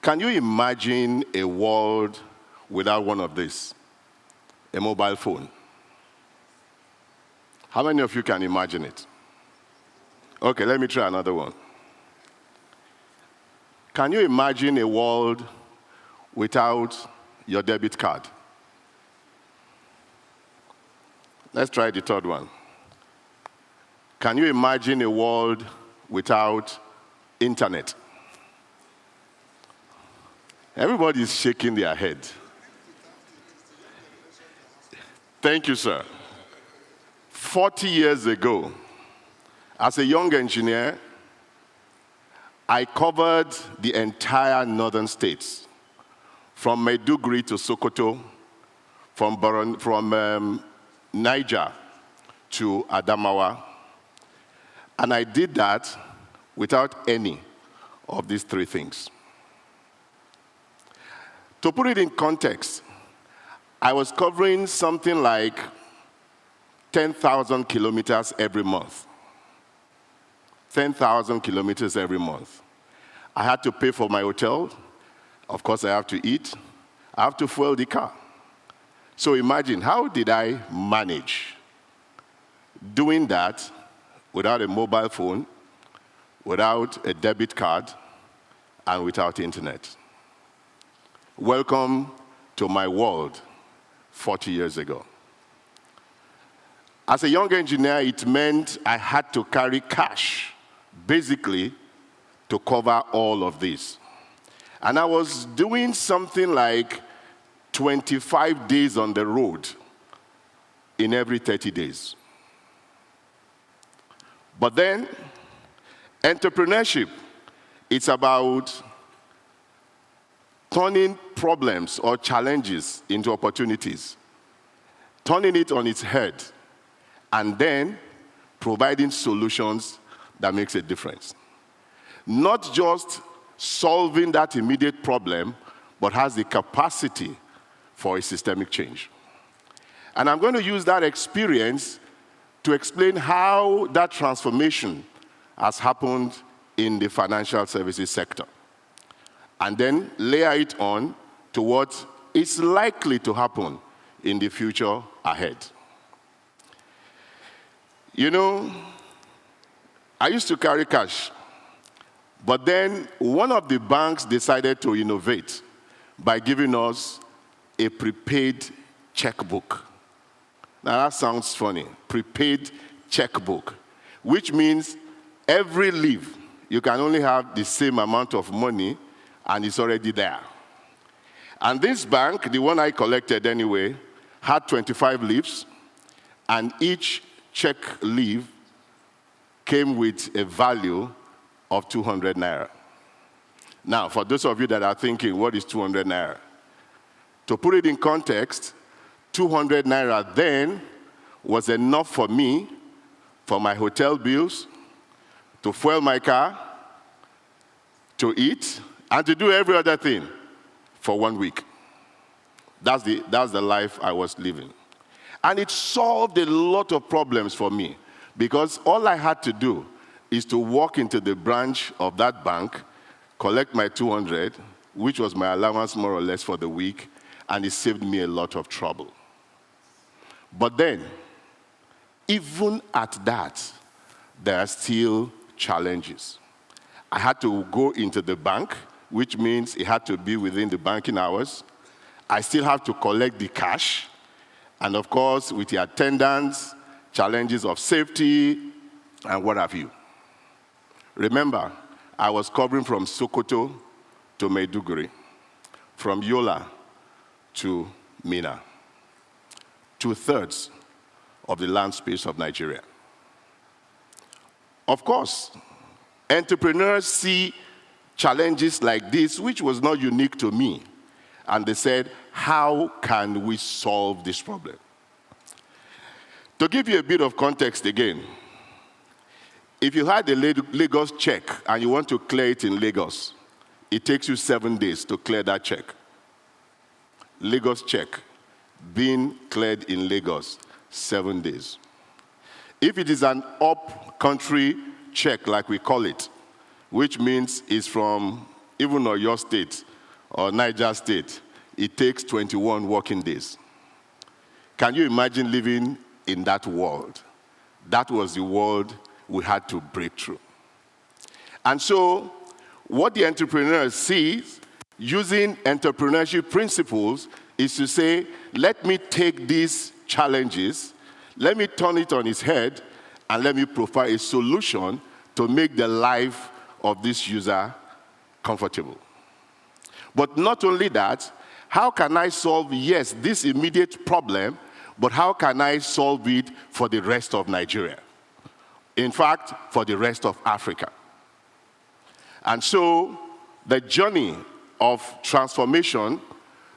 Can you imagine a world without one of these? A mobile phone. How many of you can imagine it? Okay, let me try another one. Can you imagine a world without your debit card? Let's try the third one. Can you imagine a world without internet? Everybody is shaking their head. Thank you, sir. 40 years ago, as a young engineer, I covered the entire northern states, from Maiduguri to Sokoto, from Niger to Adamawa. And I did that without any of these three things. To put it in context, I was covering something like 10,000 kilometers every month. 10,000 kilometers every month. I had to pay for my hotel. Of course, I have to eat. I have to fuel the car. So imagine, how did I manage doing that without a mobile phone, without a debit card, and without internet? Welcome to my world 40 years ago. As a young engineer, it meant I had to carry cash, basically, to cover all of this. And I was doing something like 25 days on the road in every 30 days. But then, entrepreneurship, it's about turning problems or challenges into opportunities, turning it on its head, and then providing solutions that makes a difference. Not just solving that immediate problem, but has the capacity for a systemic change. And I'm going to use that experience to explain how that transformation has happened in the financial services sector, and then layer it on to what is likely to happen in the future ahead. You know, I used to carry cash, but then one of the banks decided to innovate by giving us a prepaid checkbook. Now that sounds funny, prepaid checkbook, which means every leaf, you can only have the same amount of money and it's already there. And this bank, the one I collected anyway, had 25 leaves, and each check leaf came with a value of 200 naira. Now, for those of you that are thinking, what is 200 naira? To put it in context, 200 naira then was enough for me, for my hotel bills, to fuel my car, to eat, and to do every other thing for 1 week. That's the life I was living. And it solved a lot of problems for me, because all I had to do is to walk into the branch of that bank, collect my 200, which was my allowance more or less for the week, and it saved me a lot of trouble. But then, even at that, there are still challenges. I had to go into the bank, which means it had to be within the banking hours. I still have to collect the cash, and of course, with the attendants, challenges of safety, and what have you. Remember, I was covering from Sokoto to Maiduguri, from Yola to Mina, 2/3 of the land space of Nigeria. Of course, entrepreneurs see challenges like this, which was not unique to me, and they said, how can we solve this problem? To give you a bit of context again, if you had a Lagos check and you want to clear it in Lagos, it takes you 7 days to clear that check. Lagos check being cleared in Lagos, 7 days. If it is an up-country check, like we call it, which means it's from even your state or Niger State, it takes 21 working days. Can you imagine living in that world? That was the world we had to break through. And so, what the entrepreneur sees using entrepreneurship principles is to say, let me take these challenges, let me turn it on its head, and let me provide a solution to make the life of this user comfortable. But not only that, how can I solve, yes, this immediate problem, but how can I solve it for the rest of Nigeria? In fact, for the rest of Africa. And so, the journey of transformation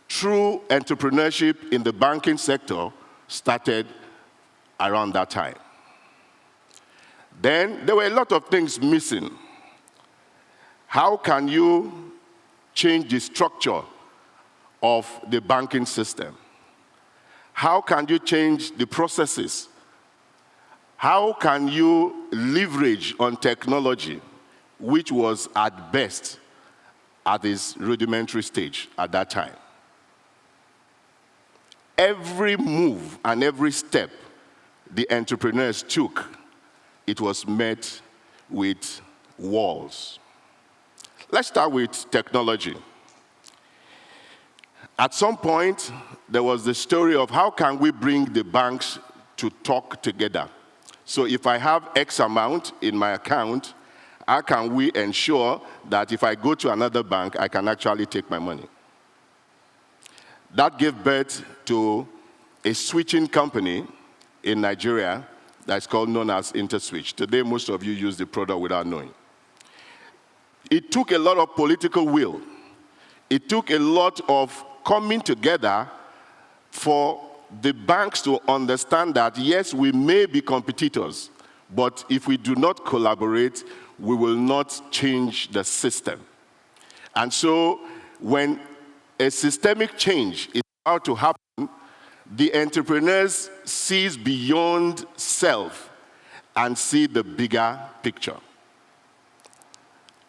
through entrepreneurship in the banking sector started around that time. Then, there were a lot of things missing. How can you change the structure of the banking system? How can you change the processes? How can you leverage on technology, which was at best at this rudimentary stage at that time? Every move and every step the entrepreneurs took, it was met with walls. Let's start with technology. At some point, there was the story of how can we bring the banks to talk together. So if I have X amount in my account, how can we ensure that if I go to another bank, I can actually take my money? That gave birth to a switching company in Nigeria that's known as InterSwitch. Today, most of you use the product without knowing. It took a lot of political will. It took a lot of coming together for the banks to understand that, yes, we may be competitors, but if we do not collaborate, we will not change the system. And so when a systemic change is about to happen, the entrepreneurs sees beyond self and see the bigger picture.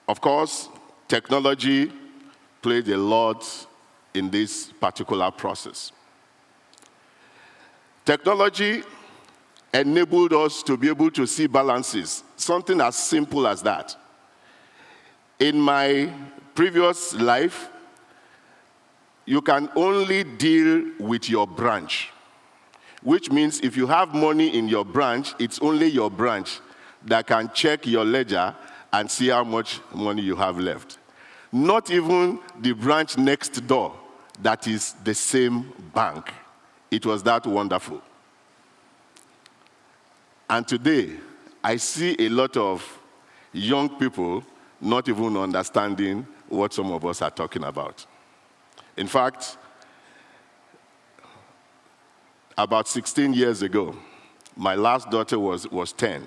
Of course, technology played a lot in this particular process. Technology enabled us to be able to see balances, something as simple as that. In my previous life, you can only deal with your branch, which means if you have money in your branch, it's only your branch that can check your ledger and see how much money you have left. Not even the branch next door that is the same bank. It was that wonderful. And today, I see a lot of young people not even understanding what some of us are talking about. In fact, about 16 years ago, my last daughter was 10,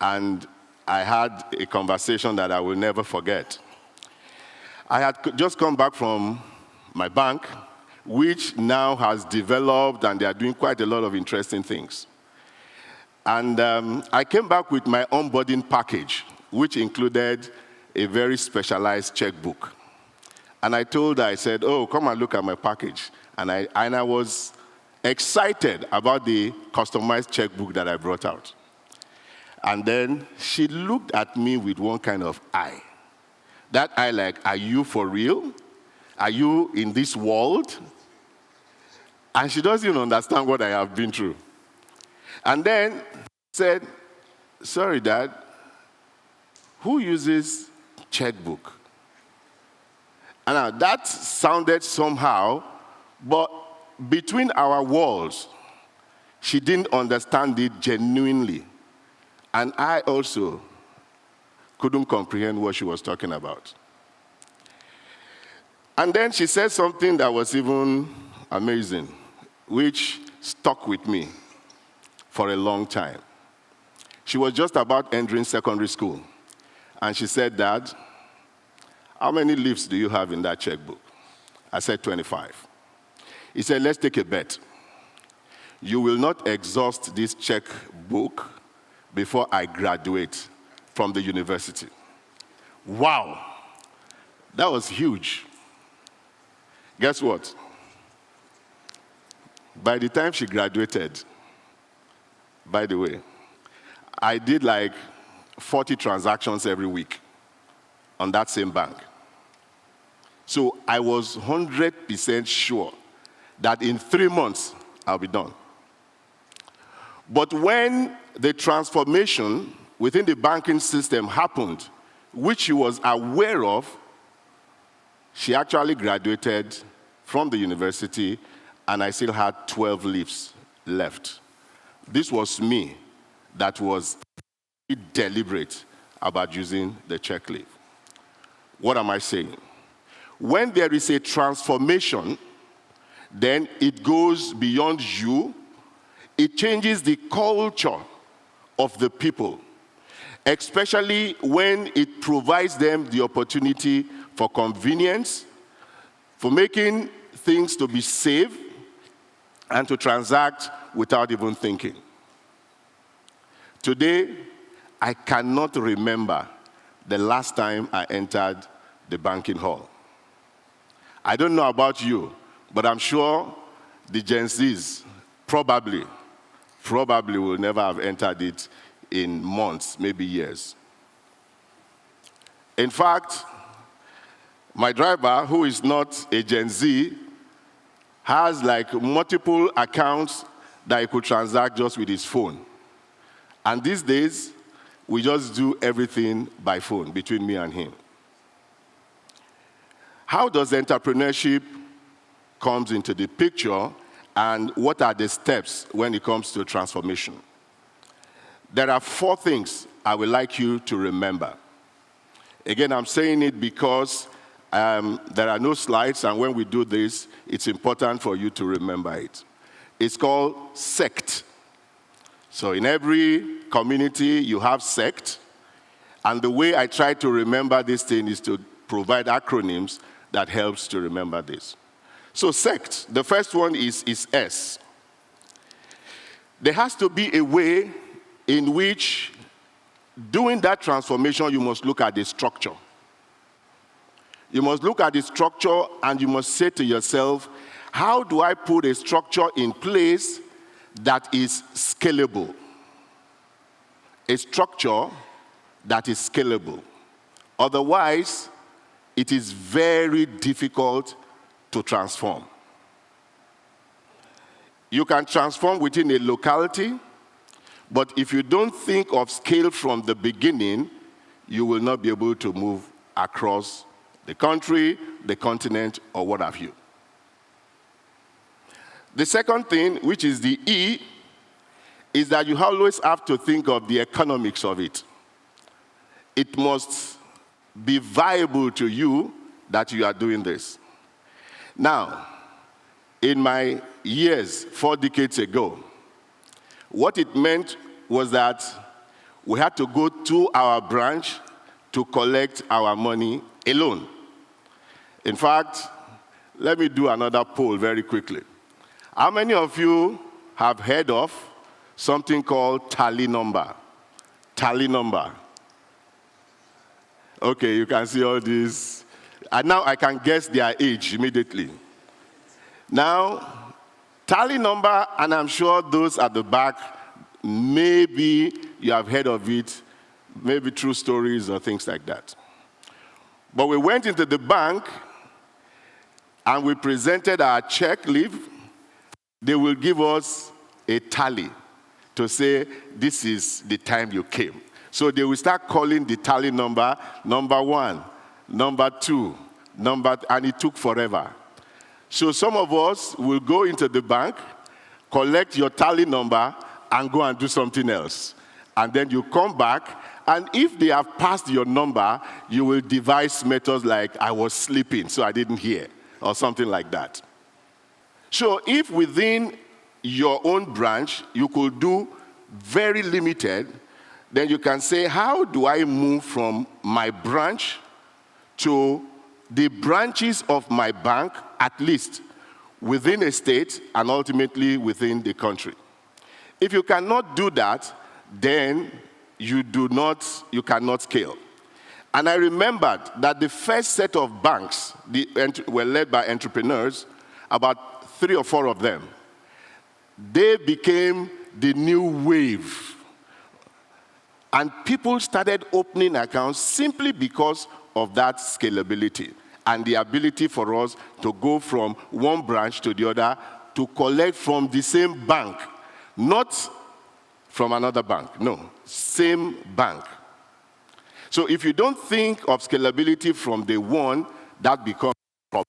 and I had a conversation that I will never forget. I had just come back from my bank, which now has developed, and they are doing quite a lot of interesting things. And I came back with my onboarding package, which included a very specialized checkbook. And I told her, I said, oh, come and look at my package. And I was excited about the customized checkbook that I brought out. And then she looked at me with one kind of eye. That eye like, are you for real? Are you in this world? And she doesn't even understand what I have been through. And then said, sorry, Dad, who uses checkbook? And now that sounded somehow, but between our walls, she didn't understand it genuinely. And I also couldn't comprehend what she was talking about. And then she said something that was even amazing, which stuck with me for a long time. She was just about entering secondary school. And she said, Dad, how many leaves do you have in that checkbook? I said, 25. He said, let's take a bet. You will not exhaust this checkbook before I graduate from the university. Wow, that was huge. Guess what? By the time she graduated, by the way, I did like 40 transactions every week on that same bank. So I was 100% sure that in 3 months, I'll be done. But when the transformation within the banking system happened, which she was aware of, she actually graduated from the university, and I still had 12 leaves left. This was me that was deliberate about using the check leave. What am I saying? When there is a transformation, then it goes beyond you. It changes the culture of the people, especially when it provides them the opportunity for convenience, for making things to be safe, and to transact without even thinking. Today, I cannot remember the last time I entered the banking hall. I don't know about you, but I'm sure the Gen Zs probably will never have entered it in months, maybe years. In fact, my driver, who is not a Gen Z, has like multiple accounts that he could transact just with his phone. And these days, we just do everything by phone between me and him. How does entrepreneurship comes into the picture, and what are the steps when it comes to transformation? There are 4 things I would like you to remember. Again, I'm saying it because there are no slides, and when we do this, it's important for you to remember it. It's called sect. So in every community, you have sect, and the way I try to remember this thing is to provide acronyms that helps to remember this. So sect, the first one is S. There has to be a way in which, doing that transformation, you must look at the structure. You must look at the structure and you must say to yourself, how do I put a structure in place that is scalable? A structure that is scalable. Otherwise, it is very difficult to transform. You can transform within a locality, but if you don't think of scale from the beginning, you will not be able to move across the country, the continent, or what have you. The second thing, which is the E, is that you always have to think of the economics of it. It must be viable to you that you are doing this. Now, in my years, 4 decades ago, what it meant was that we had to go to our branch to collect our money alone. In fact, let me do another poll very quickly. How many of you have heard of something called tally number? Tally number. Okay, you can see all these. And now I can guess their age immediately. Now, tally number, and I'm sure those at the back, maybe you have heard of it, maybe true stories or things like that. But we went into the bank and we presented our check leave. They will give us a tally to say, this is the time you came. So they will start calling the tally number, number 1, number 2, and it took forever. So some of us will go into the bank, collect your tally number, and go and do something else. And then you come back, and if they have passed your number, you will devise methods like, I was sleeping, so I didn't hear, or something like that. So if within your own branch, you could do very limited, then you can say, how do I move from my branch to the branches of my bank, at least within a state and ultimately within the country? If you cannot do that, then you cannot scale. And I remembered that the first set of banks were led by entrepreneurs, about 3 or 4 of them. They became the new wave. And people started opening accounts simply because of that scalability and the ability for us to go from one branch to the other to collect from the same bank, not from another bank, no, same bank. So if you don't think of scalability from day one, that becomes a problem.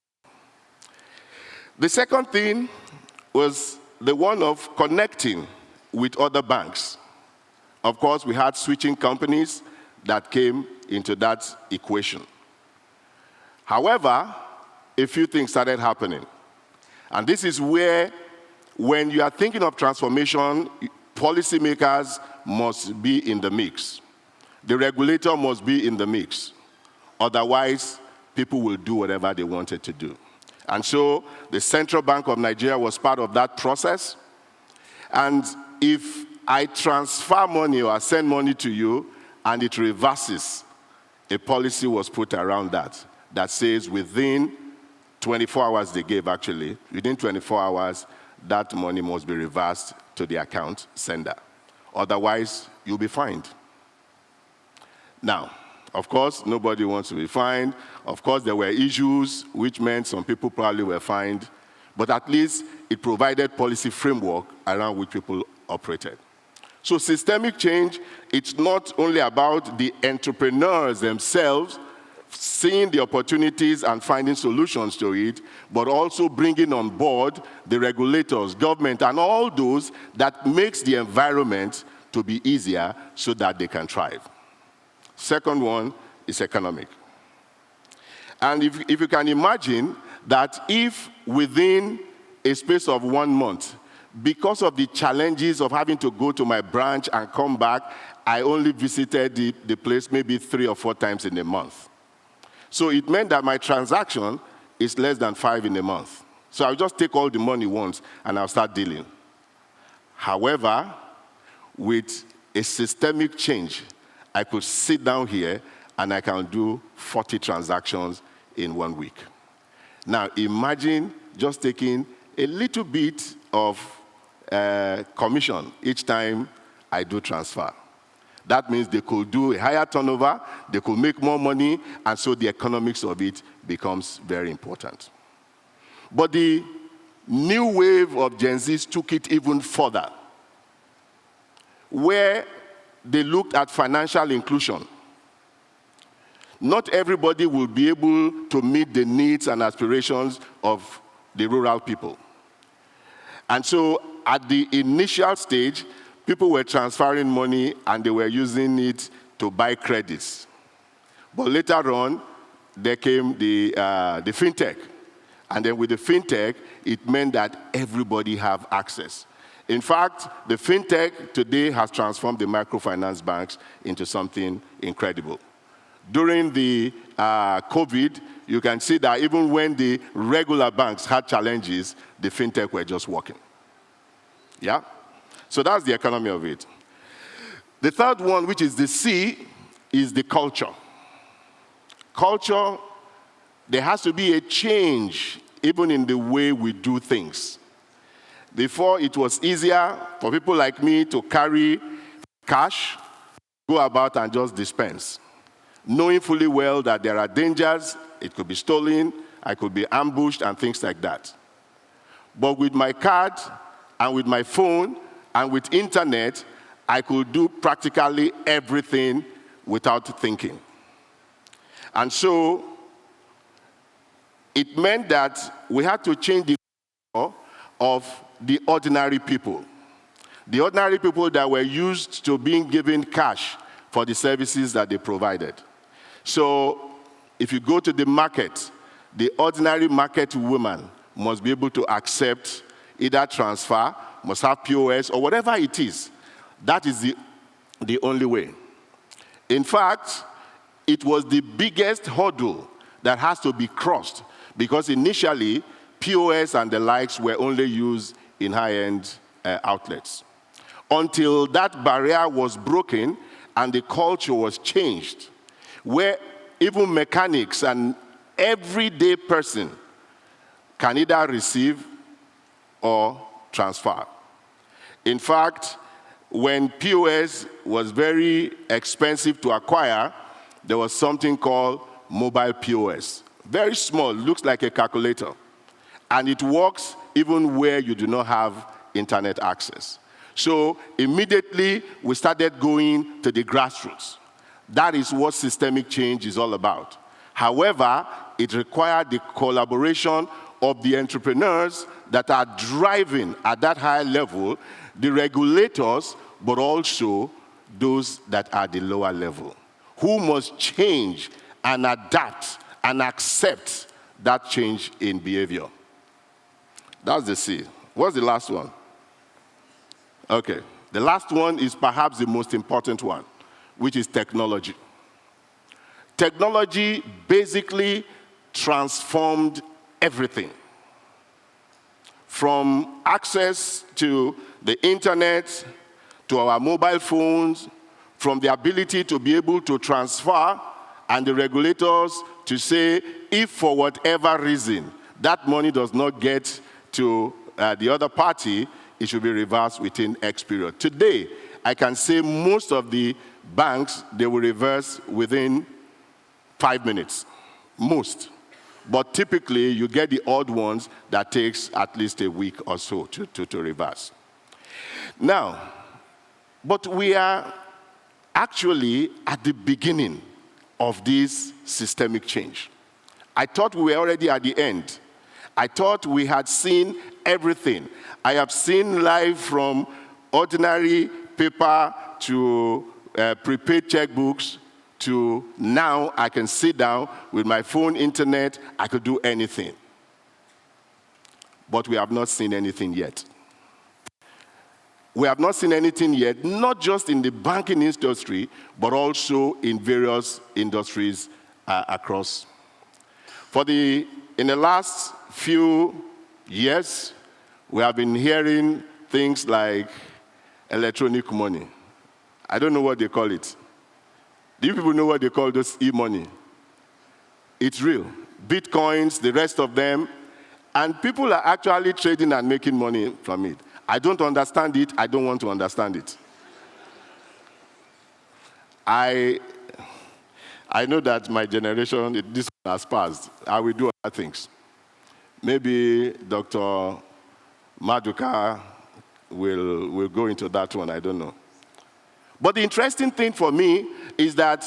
The second thing was the one of connecting with other banks. Of course, we had switching companies that came into that equation. However, a few things started happening. And this is where, when you are thinking of transformation, policymakers must be in the mix. The regulator must be in the mix. Otherwise, people will do whatever they wanted to do. And so the Central Bank of Nigeria was part of that process. And if I transfer money or I send money to you and it reverses, a policy was put around that says within 24 hours they gave actually, within 24 hours, that money must be reversed to the account sender. Otherwise, you'll be fined. Now, of course, nobody wants to be fined. Of course, there were issues, which meant some people probably were fined. But at least it provided policy framework around which people operated. So systemic change, it's not only about the entrepreneurs themselves seeing the opportunities and finding solutions to it, but also bringing on board the regulators, government, and all those that makes the environment to be easier so that they can thrive. Second one is economic. And if you can imagine that if within a space of 1 month, because of the challenges of having to go to my branch and come back, I only visited the place maybe 3 or 4 times in a month. So it meant that my transaction is less than 5 in a month. So I'll just take all the money once and I'll start dealing. However, with a systemic change, I could sit down here and I can do 40 transactions in 1 week. Now imagine just taking a little bit of commission each time I do transfer. That means they could do a higher turnover, they could make more money, and so the economics of it becomes very important. But the new wave of Gen Zs took it even further, where they looked at financial inclusion. Not everybody will be able to meet the needs and aspirations of the rural people. And so at the initial stage, people were transferring money and they were using it to buy credits. But later on, there came the fintech. And then with the fintech, it meant that everybody have access. In fact, the fintech today has transformed the microfinance banks into something incredible. During the COVID, you can see that even when the regular banks had challenges, the fintech were just working. Yeah? So that's the economy of it. The third one, which is the C, is the culture. Culture, there has to be a change even in the way we do things. Before, it was easier for people like me to carry cash, go about and just dispense, knowing fully well that there are dangers, it could be stolen, I could be ambushed, and things like that. But with my card and with my phone and with internet, I could do practically everything without thinking. And so it meant that we had to change the culture of the ordinary people. The ordinary people that were used to being given cash for the services that they provided. So if you go to the market, the ordinary market woman must be able to accept either transfer, must have POS, or whatever it is. That is the only way. In fact, it was the biggest hurdle that has to be crossed, because initially, POS and the likes were only used in high-end outlets. Until that barrier was broken and the culture was changed, where even mechanics and everyday person can either receive or transfer. In fact, when POS was very expensive to acquire, there was something called mobile POS. Very small, looks like a calculator. And it works even where you do not have internet access. So immediately, we started going to the grassroots. That is what systemic change is all about. However, it required the collaboration of the entrepreneurs that are driving at that high level, the regulators, but also those that are at the lower level, who must change and adapt and accept that change in behavior. That's the C. What's the last one? Okay. The last one is perhaps the most important one, which is technology. Technology basically transformed everything. From access to the internet, to our mobile phones, from the ability to be able to transfer, and the regulators to say, if for whatever reason that money does not get to the other party, it should be reversed within X period. Today, I can say most of the banks, they will reverse within 5 minutes, most. But typically, you get the odd ones that takes at least a week or so to reverse. Now, but we are actually at the beginning of this systemic change. I thought we were already at the end. I thought we had seen everything. I have seen life from ordinary paper to prepaid checkbooks to now I can sit down with my phone, internet, I could do anything. But we have not seen anything yet. We have not seen anything yet, not just in the banking industry, but also in various industries across. In the last few years, we have been hearing things like electronic money. I don't know what they call it. Do you people know what they call this e-money? It's real. Bitcoins, the rest of them, and people are actually trading and making money from it. I don't understand it. I don't want to understand it. I know that my generation, this has passed. I will do other things. Maybe Dr. Maduka will go into that one. I don't know. But the interesting thing for me is that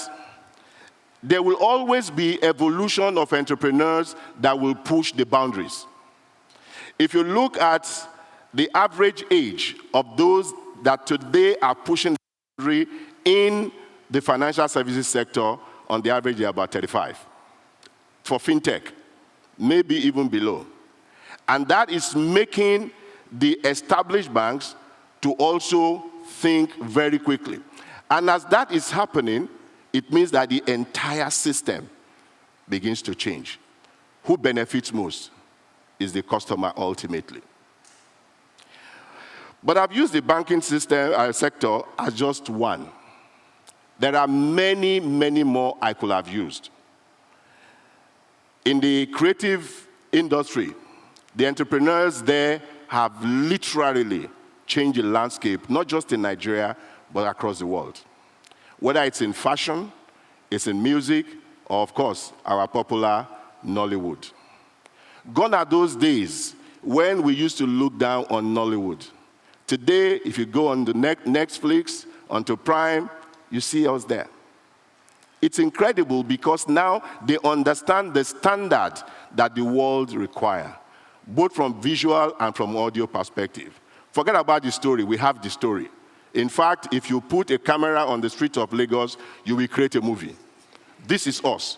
there will always be evolution of entrepreneurs that will push the boundaries. If you look at the average age of those that today are pushing the boundary in the financial services sector, on the average, they are about 35. For fintech, maybe even below. And that is making the established banks to also think very quickly. And as that is happening, it means that the entire system begins to change. Who benefits most is the customer ultimately. But I've used the banking system sector as just one. There are many, many more I could have used. In the creative industry, the entrepreneurs there have literally changed the landscape, not just in Nigeria, but across the world. Whether it's in fashion, it's in music, or of course, our popular Nollywood. Gone are those days when we used to look down on Nollywood. Today, if you go on the Netflix, onto Prime, you see us there. It's incredible because now they understand the standard that the world requires, both from visual and from audio perspective. Forget about the story, we have the story. In fact, if you put a camera on the streets of Lagos, you will create a movie. This is us.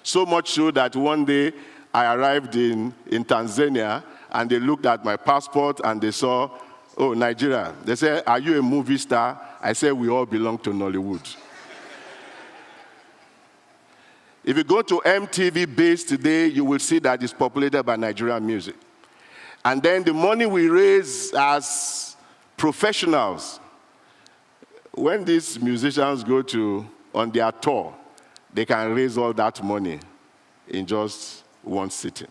So much so that one day I arrived in Tanzania and they looked at my passport and they saw, oh, Nigeria. They said, are you a movie star? I said, we all belong to Nollywood. If you go to MTV base today, you will see that it's populated by Nigerian music. And then the money we raise as professionals, when these musicians go on their tour, they can raise all that money in just one sitting.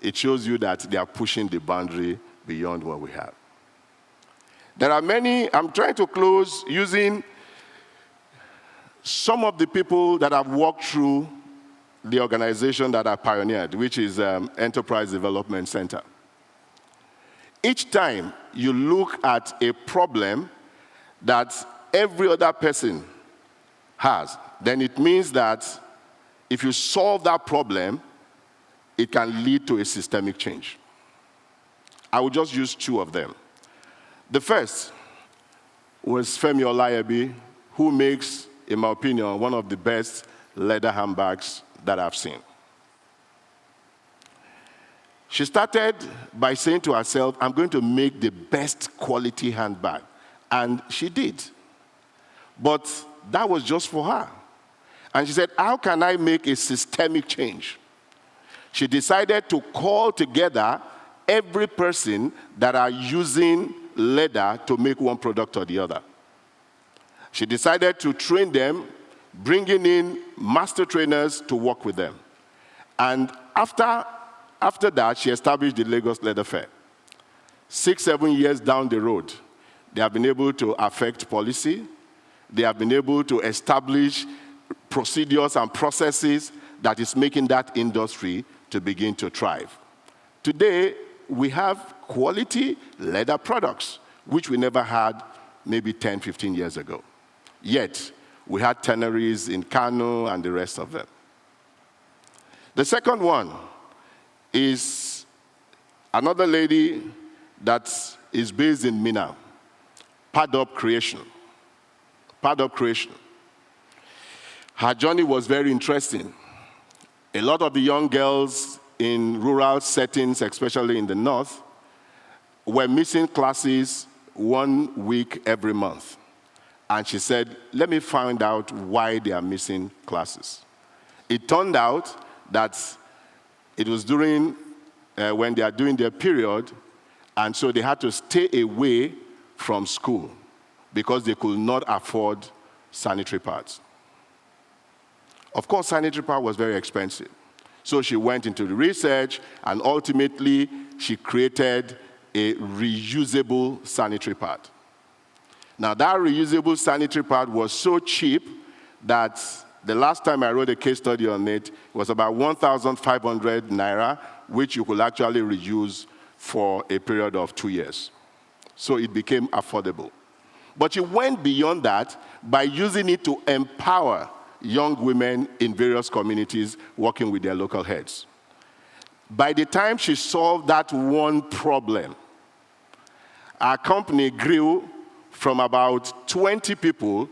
It shows you that they are pushing the boundary beyond what we have. There are many, I'm trying to close using some of the people that have walked through the organization that I pioneered, which is Enterprise Development Center. Each time you look at a problem that every other person has, then it means that if you solve that problem, it can lead to a systemic change. I will just use two of them. The first was Femi Olayebi, who makes, in my opinion, one of the best leather handbags that I've seen. She started by saying to herself, I'm going to make the best quality handbag. And she did. But that was just for her. And she said, how can I make a systemic change? She decided to call together every person that are using leather to make one product or the other. She decided to train them, bringing in master trainers to work with them. And after that, she established the Lagos Leather Fair. 6-7 years down the road, they have been able to affect policy. They have been able to establish procedures and processes that is making that industry to begin to thrive. Today, we have quality leather products, which we never had maybe 10, 15 years ago. Yet, we had tanneries in Kano and the rest of them. The second one is another lady that is based in Minna, Pad Up Creation. Pad Up Creation. Her journey was very interesting. A lot of the young girls in rural settings, especially in the north, were missing classes 1 week every month. And she said, let me find out why they are missing classes. It turned out that it was during when they are doing their period, and so they had to stay away from school because they could not afford sanitary pads. Of course, sanitary pad was very expensive. So she went into the research, and ultimately, she created a reusable sanitary pad. Now, that reusable sanitary pad was so cheap that the last time I wrote a case study on it was about 1,500 naira, which you could actually reuse for a period of 2 years. So it became affordable. But she went beyond that by using it to empower young women in various communities working with their local heads. By the time she solved that one problem, our company grew from about 20 people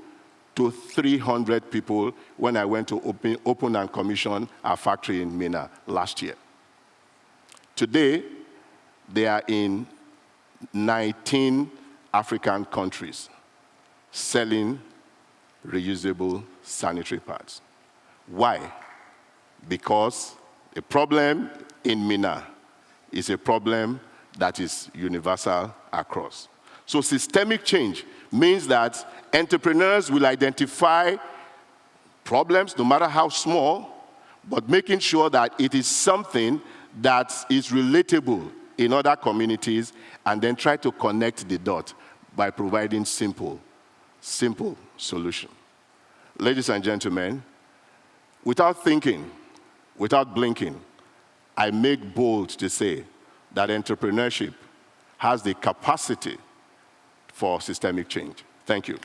to 300 people when I went to open and commission our factory in Minna last year. Today, they are in 19 African countries selling reusable sanitary pads. Why? Because the problem in Minna is a problem that is universal across. So systemic change means that entrepreneurs will identify problems, no matter how small, but making sure that it is something that is relatable in other communities, and then try to connect the dot by providing simple solution. Ladies and gentlemen, without thinking, without blinking, I make bold to say that entrepreneurship has the capacity for systemic change. Thank you.